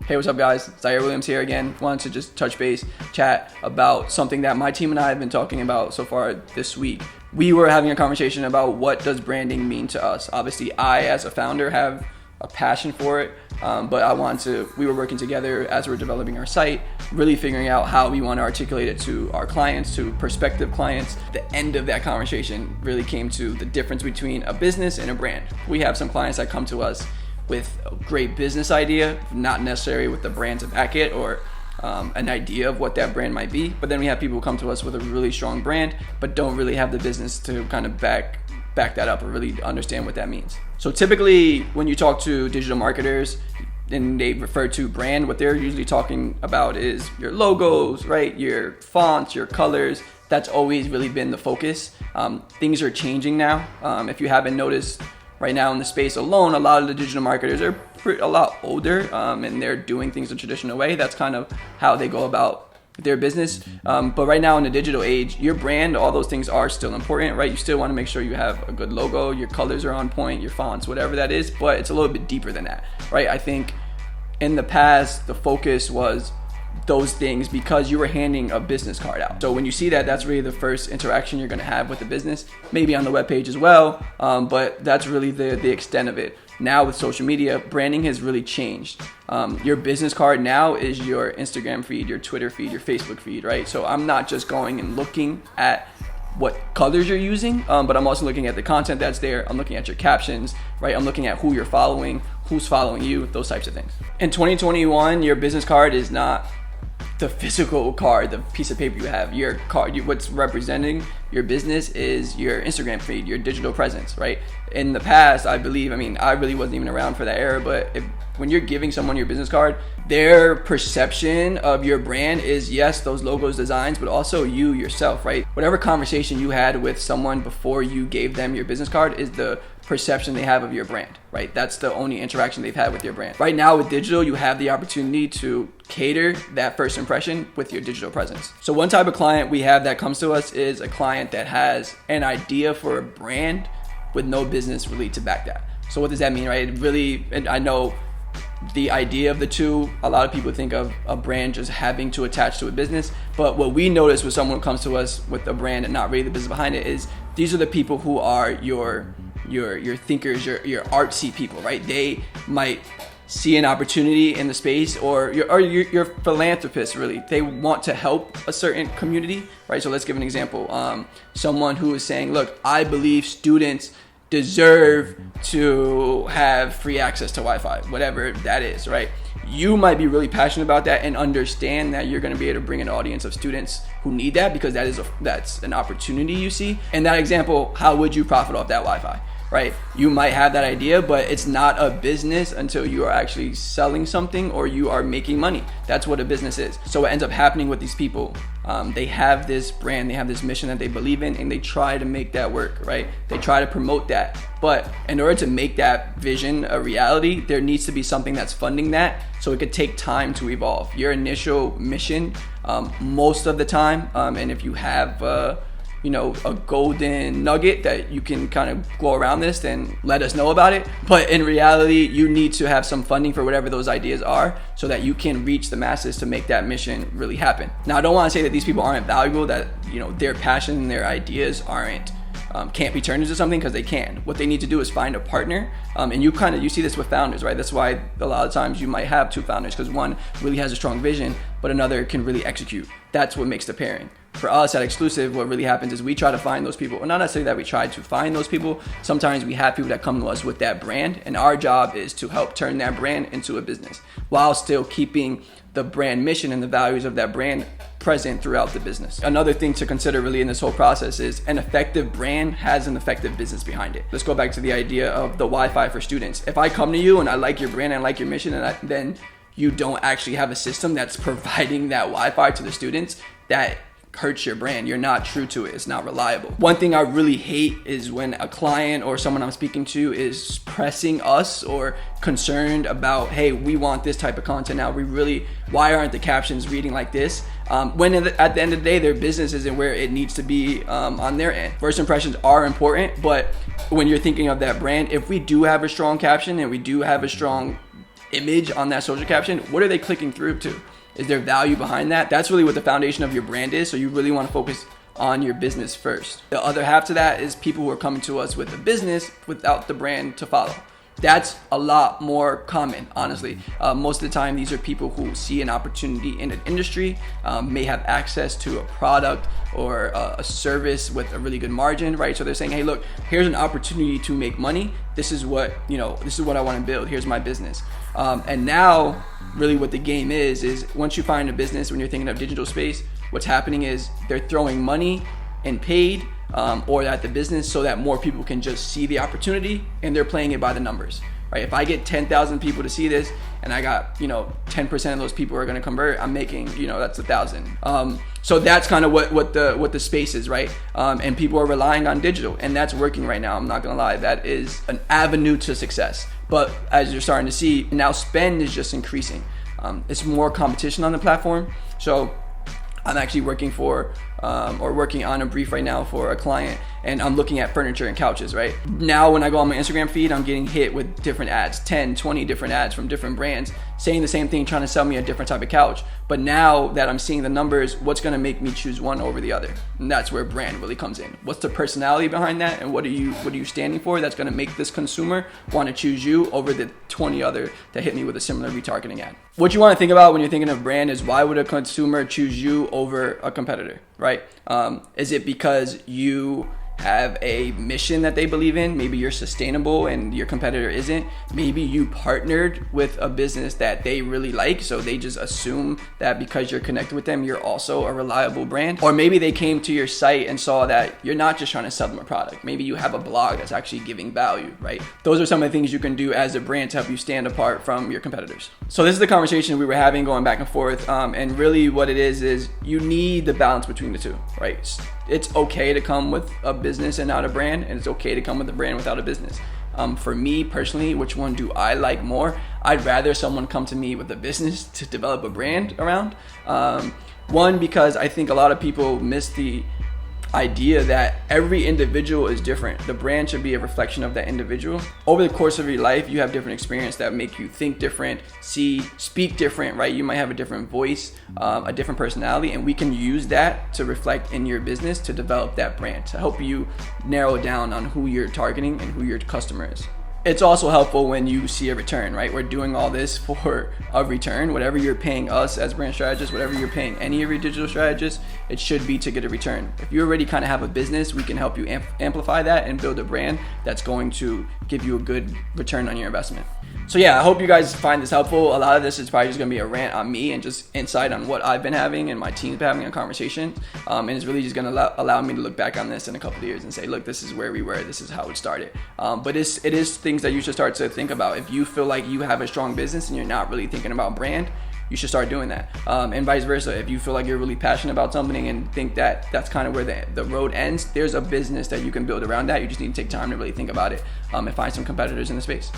Hey, what's up guys? Zaire Williams here again. Wanted to just touch base, chat about something that my team and I have been talking about so far this week. We were having a conversation about what does branding mean to us. Obviously, I as a founder have a passion for it, but we were working together as we were developing our site, really figuring out how we want to articulate it to our clients, to prospective clients. The end of that conversation really came to the difference between a business and a brand. We have some clients that come to us with a great business idea, not necessarily with the brand to back it or an idea of what that brand might be. But then we have people who come to us with a really strong brand, but don't really have the business to kind of back that up or really understand what that means. So typically when you talk to digital marketers and they refer to brand, what they're usually talking about is your logos, right? Your fonts, your colors. That's always really been the focus. Things are changing now. If you haven't noticed, right now in the space alone, a lot of the digital marketers are a lot older and they're doing things the traditional way. That's kind of how they go about their business. But right now in the digital age, your brand, all those things are still important, right? You still want to make sure you have a good logo, your colors are on point, your fonts, whatever that is, but it's a little bit deeper than that, right? I think in the past, the focus was those things because you were handing a business card out. So when you see that, that's really the first interaction you're going to have with the business, maybe on the webpage as well, but that's really the extent of it. Now with social media, branding has really changed. Your business card now is your Instagram feed, your Twitter feed, your Facebook feed, right? So I'm not just going and looking at what colors you're using, but I'm also looking at the content that's there. I'm looking at your captions, right? I'm looking at who you're following, who's following you, those types of things. In 2021, your business card is not the physical card, the piece of paper you have. Your card, what's representing your business is your Instagram feed, your digital presence, right? In the past, I really wasn't even around for that era, but when you're giving someone your business card, their perception of your brand is, yes, those logos, designs, but also you yourself, right? Whatever conversation you had with someone before you gave them your business card is the perception they have of your brand, right? That's the only interaction they've had with your brand. Right now with digital, you have the opportunity to cater that first impression with your digital presence. So one type of client we have that comes to us is a client that has an idea for a brand with no business really to back that. So what does that mean, right? I know the idea of the two, a lot of people think of a brand just having to attach to a business, but what we notice with someone who comes to us with a brand and not really the business behind it is these are the people who are your thinkers, your artsy people, right? They might see an opportunity in the space, or your philanthropists, really. They want to help a certain community, right? So let's give an example. Someone who is saying, look, I believe students deserve to have free access to Wi-Fi, whatever that is, right? You might be really passionate about that and understand that you're going to be able to bring an audience of students who need that because that's an opportunity you see. In that example, how would you profit off that Wi-Fi? Right? You might have that idea, but it's not a business until you are actually selling something or you are making money. That's what a business is. So what ends up happening with these people, they have this brand, they have this mission that they believe in, and they try to make that work, right? They try to promote that. But in order to make that vision a reality, there needs to be something that's funding that. So it could take time to evolve. Your initial mission, most of the time, and if you have a golden nugget that you can kind of go around this, then let us know about it. But in reality, you need to have some funding for whatever those ideas are so that you can reach the masses to make that mission really happen. Now, I don't want to say that these people aren't valuable, that their passion and their ideas can't be turned into something, because they can. What they need to do is find a partner, and you see this with founders, right? That's why a lot of times you might have two founders, because one really has a strong vision, but another can really execute. That's what makes the pairing. For us at Exclusive, what really happens is we try to find those people. Well, not necessarily that we try to find those people. Sometimes we have people that come to us with that brand, and our job is to help turn that brand into a business while still keeping the brand mission and the values of that brand present throughout the business. Another thing to consider really in this whole process is an effective brand has an effective business behind it. Let's go back to the idea of the Wi-Fi for students. If I come to you and I like your brand and I like your mission, and then you don't actually have a system that's providing that Wi-Fi to the students, that hurts your brand. You're not true to it. It's not reliable. One thing I really hate is when a client or someone I'm speaking to is pressing us or concerned about, hey, we want this type of content now. Why aren't the captions reading like this? When at the end of the day, their business isn't where it needs to be on their end. First impressions are important, but when you're thinking of that brand, if we do have a strong caption and we do have a strong image on that social caption, what are they clicking through to? Is there value behind that? That's really what the foundation of your brand is. So you really want to focus on your business first. The other half to that is people who are coming to us with a business without the brand to follow. That's a lot more common, honestly. Most of the time, these are people who see an opportunity in an industry, may have access to a product or a service with a really good margin, right? So they're saying, hey, look, here's an opportunity to make money. This is what, this is what I want to build. Here's my business. And now, really what the game is once you find a business, when you're thinking of digital space, what's happening is they're throwing money and paid or at the business so that more people can just see the opportunity, and they're playing it by the numbers, right? If I get 10,000 people to see this and I got 10% of those people are going to convert, I'm making that's 1,000. So that's kind of what the space is, right? And people are relying on digital, and that's working right now. I'm not gonna lie, that is an avenue to success. But as you're starting to see now, spend is just increasing. It's more competition on the platform. So I'm actually working on a brief right now for a client, and I'm looking at furniture and couches, right? Now when I go on my Instagram feed, I'm getting hit with different ads, 10, 20 different ads from different brands saying the same thing, trying to sell me a different type of couch. But now that I'm seeing the numbers, what's gonna make me choose one over the other? And that's where brand really comes in. What's the personality behind that, and what are you standing for that's gonna make this consumer wanna choose you over the 20 other that hit me with a similar retargeting ad? What you wanna think about when you're thinking of brand is, why would a consumer choose you over a competitor, right? Is it because you have a mission that they believe in? Maybe you're sustainable and your competitor isn't. Maybe you partnered with a business that they really like, so they just assume that because you're connected with them, you're also a reliable brand. Or maybe they came to your site and saw that you're not just trying to sell them a product. Maybe you have a blog that's actually giving value, right? Those are some of the things you can do as a brand to help you stand apart from your competitors. So this is the conversation we were having, going back and forth, and really what it is you need the balance between the two, right? It's okay to come with a business and not a brand, and it's okay to come with a brand without a business. For me personally, which one do I like more? I'd rather someone come to me with a business to develop a brand around. One, because I think a lot of people miss the idea that every individual is different. The brand should be a reflection of that individual. Over the course of your life, you have different experiences that make you think different, speak different, right? You might have a different voice, a different personality, and we can use that to reflect in your business to develop that brand, to help you narrow down on who you're targeting and who your customer is. It's also helpful when you see a return, right? We're doing all this for a return. Whatever you're paying us as brand strategists, whatever you're paying any of your digital strategists, it should be to get a return. If you already kind of have a business, we can help you amplify that and build a brand that's going to give you a good return on your investment. So yeah, I hope you guys find this helpful. A lot of this is probably just gonna be a rant on me and just insight on what I've been having and my team's been having a conversation. And it's really just gonna allow me to look back on this in a couple of years and say, look, this is where we were, this is how it started. But it is things that you should start to think about. If you feel like you have a strong business and you're not really thinking about brand, you should start doing that. And vice versa. If you feel like you're really passionate about something and think that that's kind of where the road ends, there's a business that you can build around that. You just need to take time to really think about it and find some competitors in the space.